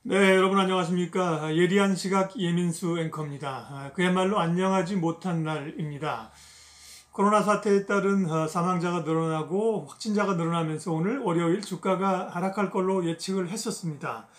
네, 여러분 안녕하십니까. 예리한 시각 예민수 앵커입니다. 그야말로 안녕하지 못한 날입니다. 코로나 사태에 따른 사망자가 늘어나고 확진자가 늘어나면서 오늘 월요일 주가가 하락할 걸로 예측을 했었습니다.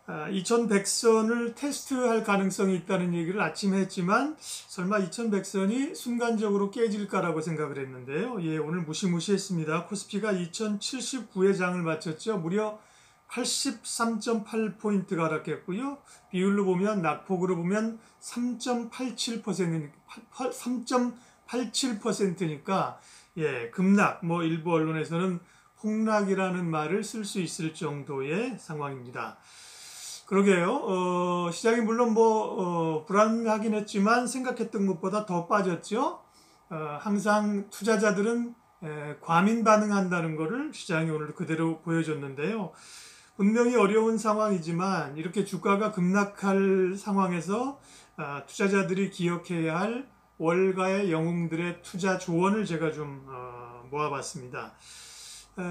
2100선을 테스트할 가능성이 있다는 얘기를 아침에 했지만 설마 2100선이 순간적으로 깨질까라고 생각을 했는데요. 예, 오늘 무시무시했습니다. 코스피가 2079의 장을 마쳤죠. 무려 83.8포인트가 하락했고요. 비율로 보면 낙폭으로 보면 3.87%니까 예, 급락, 일부 언론에서는 폭락이라는 말을 쓸 수 있을 정도의 상황입니다. 그러게요. 시장이 물론 불안하긴 했지만 생각했던 것보다 더 빠졌죠. 항상 투자자들은 과민 반응한다는 것을 시장이 오늘 그대로 보여줬는데요. 분명히 어려운 상황이지만 이렇게 주가가 급락할 상황에서 투자자들이 기억해야 할 월가의 영웅들의 투자 조언을 제가 좀 모아봤습니다.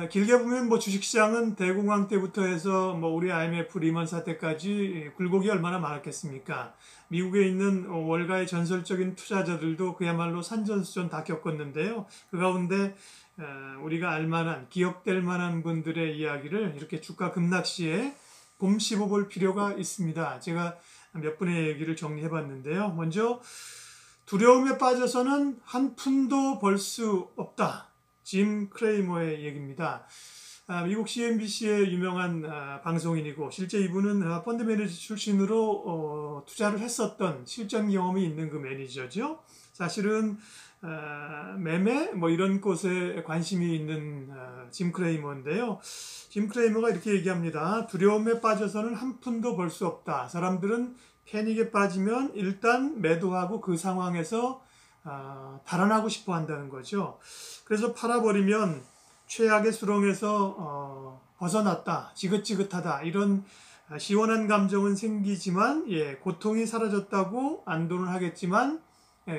길게 보면 주식시장은 대공황 때부터 해서 우리 IMF 리먼 사태까지 굴곡이 얼마나 많았겠습니까? 미국에 있는 월가의 전설적인 투자자들도 그야말로 산전수전 다 겪었는데요. 그 가운데 우리가 알만한 기억될 만한 분들의 이야기를 이렇게 주가 급락 시에 곰씹어 볼 필요가 있습니다. 제가 몇 분의 얘기를 정리해 봤는데요. 먼저 두려움에 빠져서는 한 푼도 벌 수 없다. 짐 크레이머의 얘기입니다. 미국 CNBC의 유명한 방송인이고 실제 이분은 펀드 매니저 출신으로 투자를 했었던 실전 경험이 있는 그 매니저죠. 사실은 매매 이런 곳에 관심이 있는 짐 크레이머인데요. 짐 크레이머가 이렇게 얘기합니다. 두려움에 빠져서는 한 푼도 벌 수 없다. 사람들은 패닉에 빠지면 일단 매도하고 그 상황에서 달아나고 싶어 한다는 거죠. 그래서 팔아버리면 최악의 수렁에서 벗어났다, 지긋지긋하다 이런 시원한 감정은 생기지만 고통이 사라졌다고 안도는 하겠지만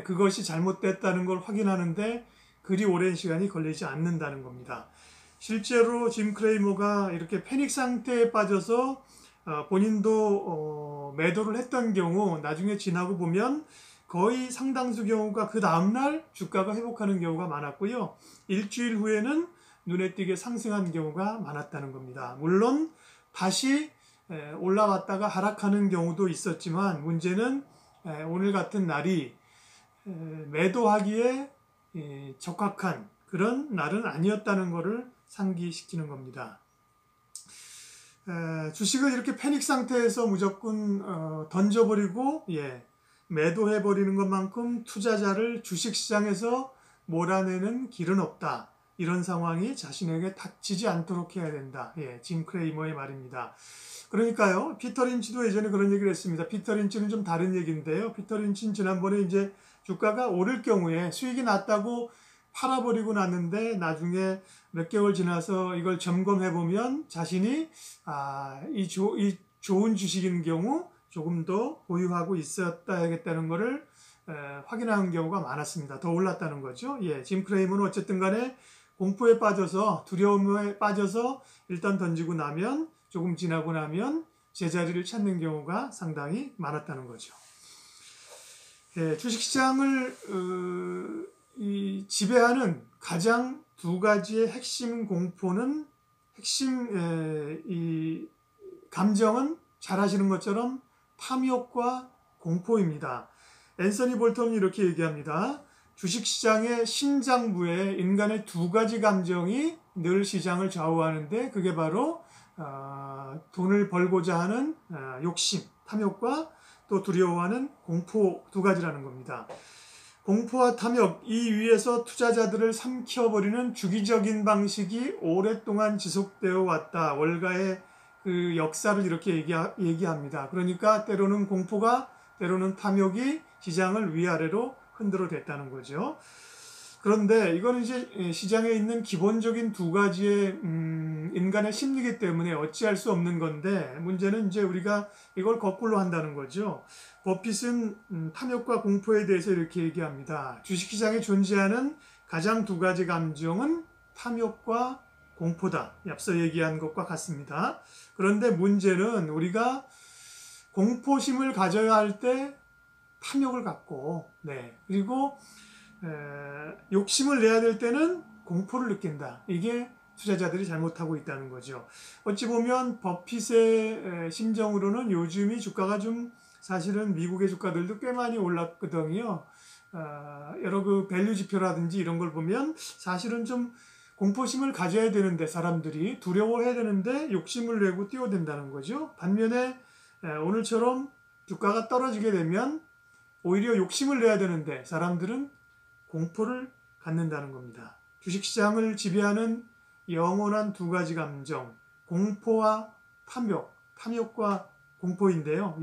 그것이 잘못됐다는 걸 확인하는데 그리 오랜 시간이 걸리지 않는다는 겁니다. 실제로 짐 크레이머가 이렇게 패닉 상태에 빠져서 본인도 매도를 했던 경우 나중에 지나고 보면 거의 상당수 경우가 그 다음날 주가가 회복하는 경우가 많았고요. 일주일 후에는 눈에 띄게 상승한 경우가 많았다는 겁니다. 물론 다시 올라왔다가 하락하는 경우도 있었지만 문제는 오늘 같은 날이 매도하기에 적합한 그런 날은 아니었다는 것을 상기시키는 겁니다. 주식을 이렇게 패닉 상태에서 무조건 던져버리고 매도해버리는 것만큼 투자자를 주식시장에서 몰아내는 길은 없다. 이런 상황이 자신에게 닥치지 않도록 해야 된다. 짐 크레이머의 말입니다. 그러니까요, 피터 린치도 예전에 그런 얘기를 했습니다. 피터 린치는 좀 다른 얘기인데요. 피터 린치는 지난번에 이제 주가가 오를 경우에 수익이 났다고 팔아버리고 났는데 나중에 몇 개월 지나서 이걸 점검해보면 자신이 이 좋은 주식인 경우 조금 더 보유하고 있었다야겠다는 것을 확인하는 경우가 많았습니다. 더 올랐다는 거죠. 짐 크레이머는 어쨌든 간에 공포에 빠져서 두려움에 빠져서 일단 던지고 나면 조금 지나고 나면 제자리를 찾는 경우가 상당히 많았다는 거죠. 주식시장을 지배하는 가장 두 가지의 핵심 공포는 이 감정은 잘 아시는 것처럼 탐욕과 공포입니다. 앤서니 볼턴은 이렇게 얘기합니다. 주식시장의 심장부에 인간의 두 가지 감정이 늘 시장을 좌우하는데 그게 바로 돈을 벌고자 하는 욕심, 탐욕과 또 두려워하는 공포 두 가지라는 겁니다. 공포와 탐욕, 이 위에서 투자자들을 삼켜버리는 주기적인 방식이 오랫동안 지속되어 왔다. 월가의 그 역사를 이렇게 얘기합니다. 그러니까 때로는 공포가, 때로는 탐욕이 시장을 위아래로 흔들어 댔다는 거죠. 그런데 이거는 이제 시장에 있는 기본적인 두 가지의 인간의 심리이기 때문에 어찌할 수 없는 건데 문제는 이제 우리가 이걸 거꾸로 한다는 거죠. 버핏은 탐욕과 공포에 대해서 이렇게 얘기합니다. 주식시장에 존재하는 가장 두 가지 감정은 탐욕과 공포다. 앞서 얘기한 것과 같습니다. 그런데 문제는 우리가 공포심을 가져야 할 때 탐욕을 갖고, 그리고 욕심을 내야 될 때는 공포를 느낀다. 이게 투자자들이 잘못하고 있다는 거죠. 어찌 보면 버핏의 심정으로는 요즘이 주가가 좀 사실은 미국의 주가들도 꽤 많이 올랐거든요. 여러 그 밸류 지표라든지 이런 걸 보면 사실은 좀 공포심을 가져야 되는데 사람들이 두려워해야 되는데 욕심을 내고 뛰어든다는 거죠. 반면에 오늘처럼 주가가 떨어지게 되면 오히려 욕심을 내야 되는데 사람들은 공포를 갖는다는 겁니다. 주식시장을 지배하는 영원한 두 가지 감정, 공포와 탐욕, 탐욕과 공포인데요.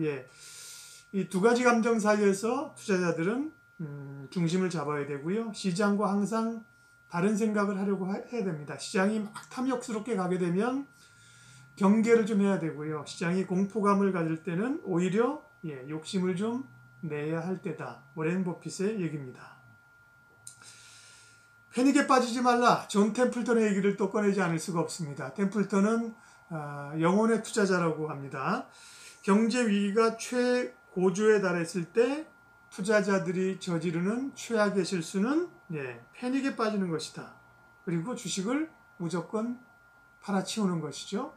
이 두 가지 감정 사이에서 투자자들은 중심을 잡아야 되고요. 시장과 항상 다른 생각을 하려고 해야 됩니다. 시장이 막 탐욕스럽게 가게 되면 경계를 좀 해야 되고요. 시장이 공포감을 가질 때는 오히려 욕심을 좀 내야 할 때다. 워렌 버핏의 얘기입니다. 패닉에 빠지지 말라. 존 템플턴의 얘기를 또 꺼내지 않을 수가 없습니다. 템플턴은 영혼의 투자자라고 합니다. 경제 위기가 최고조에 달했을 때 투자자들이 저지르는 최악의 실수는 패닉에 빠지는 것이다. 그리고 주식을 무조건 팔아치우는 것이죠.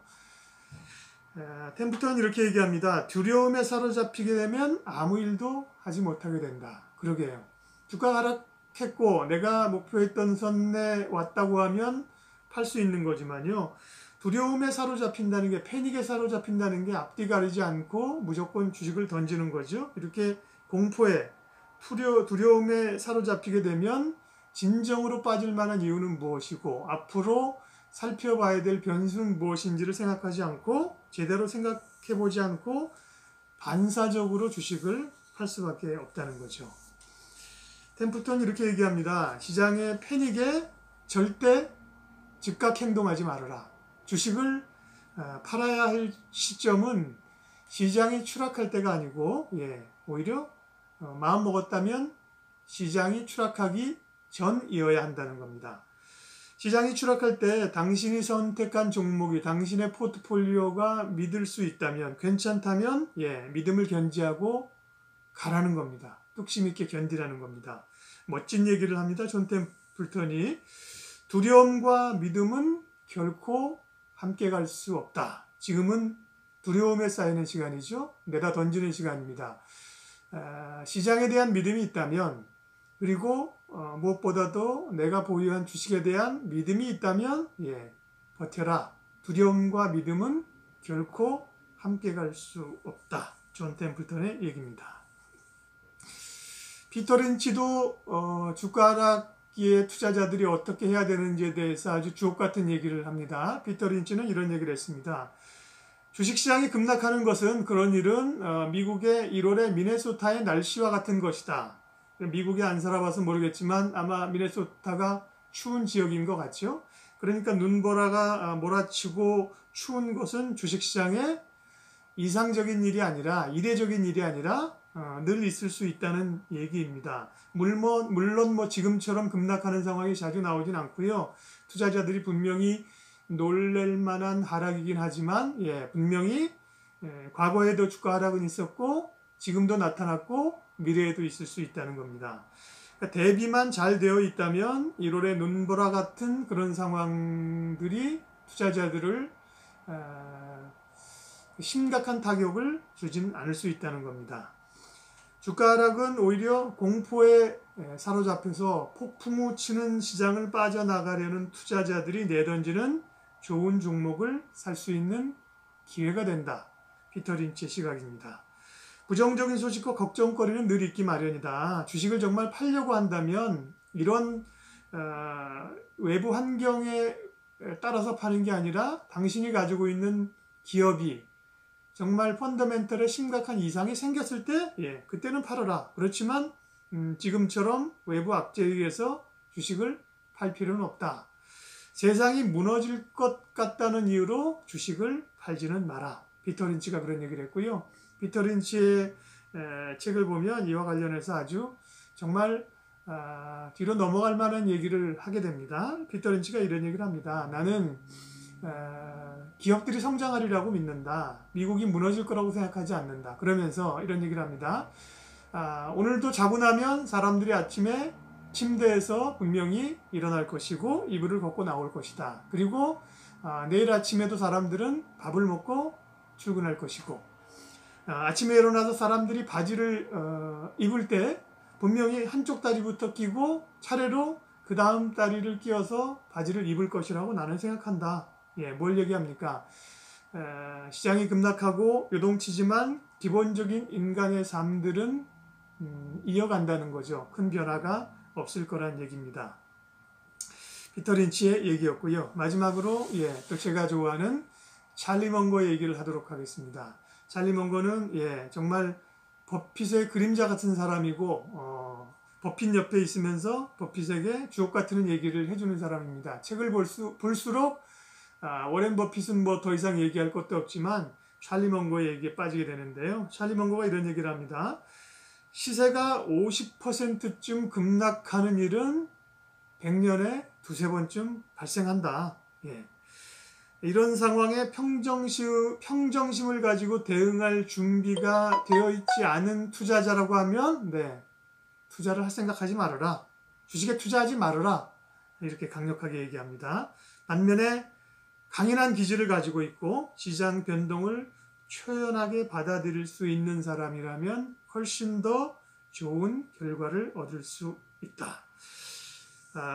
템플턴은 이렇게 얘기합니다. 두려움에 사로잡히게 되면 아무 일도 하지 못하게 된다. 그러게요. 주가가 하락했고 내가 목표했던 선에 왔다고 하면 팔 수 있는 거지만요. 두려움에 사로잡힌다는 게, 패닉에 사로잡힌다는 게 앞뒤 가리지 않고 무조건 주식을 던지는 거죠. 이렇게 공포에, 두려움에 사로잡히게 되면 진정으로 빠질 만한 이유는 무엇이고 앞으로 살펴봐야 될 변수는 무엇인지를 생각하지 않고 제대로 생각해보지 않고 반사적으로 주식을 팔 수밖에 없다는 거죠. 템플턴이 이렇게 얘기합니다. 시장의 패닉에 절대 즉각 행동하지 말아라. 주식을 팔아야 할 시점은 시장이 추락할 때가 아니고 오히려 마음 먹었다면 시장이 추락하기 전이어야 한다는 겁니다. 시장이 추락할 때 당신이 선택한 종목이 당신의 포트폴리오가 믿을 수 있다면, 괜찮다면 믿음을 견지하고 가라는 겁니다. 뚝심 있게 견디라는 겁니다. 멋진 얘기를 합니다. 존 템플턴이. 두려움과 믿음은 결코 함께 갈 수 없다. 지금은 두려움에 쌓이는 시간이죠. 내다 던지는 시간입니다. 시장에 대한 믿음이 있다면, 그리고 무엇보다도 내가 보유한 주식에 대한 믿음이 있다면 버텨라. 두려움과 믿음은 결코 함께 갈 수 없다. 존 템플턴의 얘기입니다. 피터 린치도 주가 하락기에 투자자들이 어떻게 해야 되는지에 대해서 아주 주옥같은 얘기를 합니다. 피터 린치는 이런 얘기를 했습니다. 주식시장이 급락하는 것은, 그런 일은 미국의 1월의 미네소타의 날씨와 같은 것이다. 미국에 안 살아봐서 모르겠지만 아마 미네소타가 추운 지역인 것 같죠. 그러니까 눈보라가 몰아치고 추운 것은 주식시장에 이상적인 일이 아니라, 이례적인 일이 아니라 늘 있을 수 있다는 얘기입니다. 물론 지금처럼 급락하는 상황이 자주 나오진 않고요. 투자자들이 분명히 놀랄 만한 하락이긴 하지만 분명히 과거에도 주가 하락은 있었고 지금도 나타났고 미래에도 있을 수 있다는 겁니다. 그러니까 대비만 잘 되어 있다면 1월의 눈보라 같은 그런 상황들이 투자자들을 심각한 타격을 주진 않을 수 있다는 겁니다. 주가 하락은 오히려 공포에 사로잡혀서 폭풍우 치는 시장을 빠져나가려는 투자자들이 내던지는 좋은 종목을 살 수 있는 기회가 된다. 피터 린치의 시각입니다. 부정적인 소식과 걱정거리는 늘 있기 마련이다. 주식을 정말 팔려고 한다면 이런 외부 환경에 따라서 파는 게 아니라 당신이 가지고 있는 기업이 정말 펀더멘털에 심각한 이상이 생겼을 때 그때는 팔아라. 그렇지만 지금처럼 외부 악재에 의해서 주식을 팔 필요는 없다. 세상이 무너질 것 같다는 이유로 주식을 팔지는 마라. 피터 린치가 그런 얘기를 했고요. 피터 린치의 책을 보면 이와 관련해서 아주 정말 뒤로 넘어갈 만한 얘기를 하게 됩니다. 피터 린치가 이런 얘기를 합니다. 나는 기업들이 성장하리라고 믿는다. 미국이 무너질 거라고 생각하지 않는다. 그러면서 이런 얘기를 합니다. 오늘도 자고 나면 사람들이 아침에 침대에서 분명히 일어날 것이고 이불을 걷고 나올 것이다. 그리고 내일 아침에도 사람들은 밥을 먹고 출근할 것이고 아침에 일어나서 사람들이 바지를 입을 때 분명히 한쪽 다리부터 끼고 차례로 그 다음 다리를 끼워서 바지를 입을 것이라고 나는 생각한다. 뭘 얘기합니까? 시장이 급락하고 요동치지만 기본적인 인간의 삶들은 이어간다는 거죠. 큰 변화가 없을 거란 얘기입니다. 피터 린치의 얘기였고요. 마지막으로 또 제가 좋아하는 찰리 먼거의 얘기를 하도록 하겠습니다. 찰리 먼거는 정말 버핏의 그림자 같은 사람이고 버핏 옆에 있으면서 버핏에게 주옥 같은 얘기를 해주는 사람입니다. 책을 볼수록 워렌 버핏은 뭐 더 이상 얘기할 것도 없지만 찰리 먼거의 얘기에 빠지게 되는데요. 찰리 먼거가 이런 얘기를 합니다. 시세가 50%쯤 급락하는 일은 100년에 두세 번쯤 발생한다. 이런 상황에 평정심을 가지고 대응할 준비가 되어 있지 않은 투자자라고 하면 투자를 할 생각하지 말아라. 주식에 투자하지 말아라. 이렇게 강력하게 얘기합니다. 반면에 강인한 기질을 가지고 있고 시장 변동을 초연하게 받아들일 수 있는 사람이라면 훨씬 더 좋은 결과를 얻을 수 있다.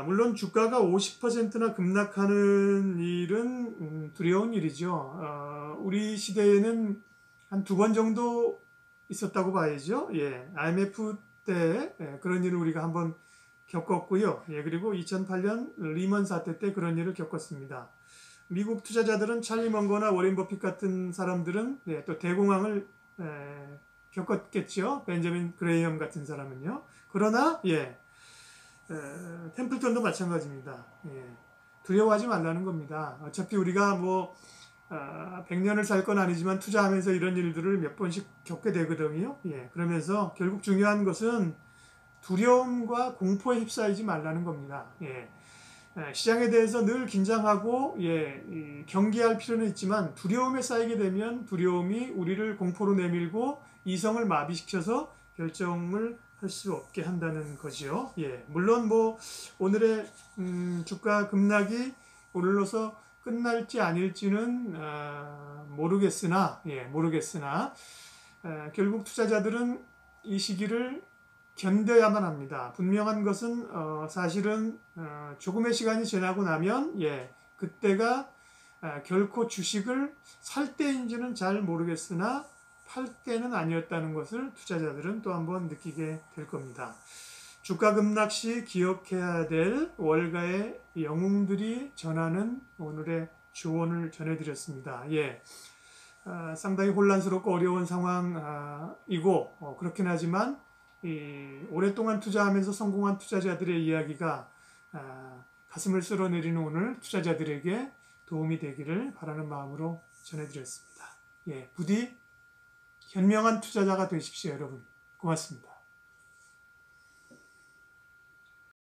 물론 주가가 50%나 급락하는 일은 두려운 일이죠. 우리 시대에는 한 2번 정도 있었다고 봐야죠. IMF 때 그런 일을 우리가 한번 겪었고요. 그리고 2008년 리먼 사태 때 그런 일을 겪었습니다. 미국 투자자들은 찰리 먼거나 워렌 버핏 같은 사람들은 또 대공황을 겪었겠죠. 벤저민 그레이엄 같은 사람은요. 그러나 템플턴도 마찬가지입니다. 두려워하지 말라는 겁니다. 어차피 우리가 100년을 살 건 아니지만 투자하면서 이런 일들을 몇 번씩 겪게 되거든요. 그러면서 결국 중요한 것은 두려움과 공포에 휩싸이지 말라는 겁니다. 시장에 대해서 늘 긴장하고 경계할 필요는 있지만 두려움에 쌓이게 되면 두려움이 우리를 공포로 내밀고 이성을 마비시켜서 결정을 할 수 없게 한다는 거죠. 물론 오늘의 주가 급락이 오늘로서 끝날지 아닐지는 모르겠으나 결국 투자자들은 이 시기를 견뎌야만 합니다. 분명한 것은 사실은 조금의 시간이 지나고 나면 그때가 결코 주식을 살 때인지는 잘 모르겠으나 팔 때는 아니었다는 것을 투자자들은 또 한번 느끼게 될 겁니다. 주가 급락 시 기억해야 될 월가의 영웅들이 전하는 오늘의 조언을 전해드렸습니다. 상당히 혼란스럽고 어려운 상황이고 그렇긴 하지만 오랫동안 투자하면서 성공한 투자자들의 이야기가 가슴을 쓸어내리는 오늘 투자자들에게 도움이 되기를 바라는 마음으로 전해드렸습니다. 부디 현명한 투자자가 되십시오, 여러분. 고맙습니다.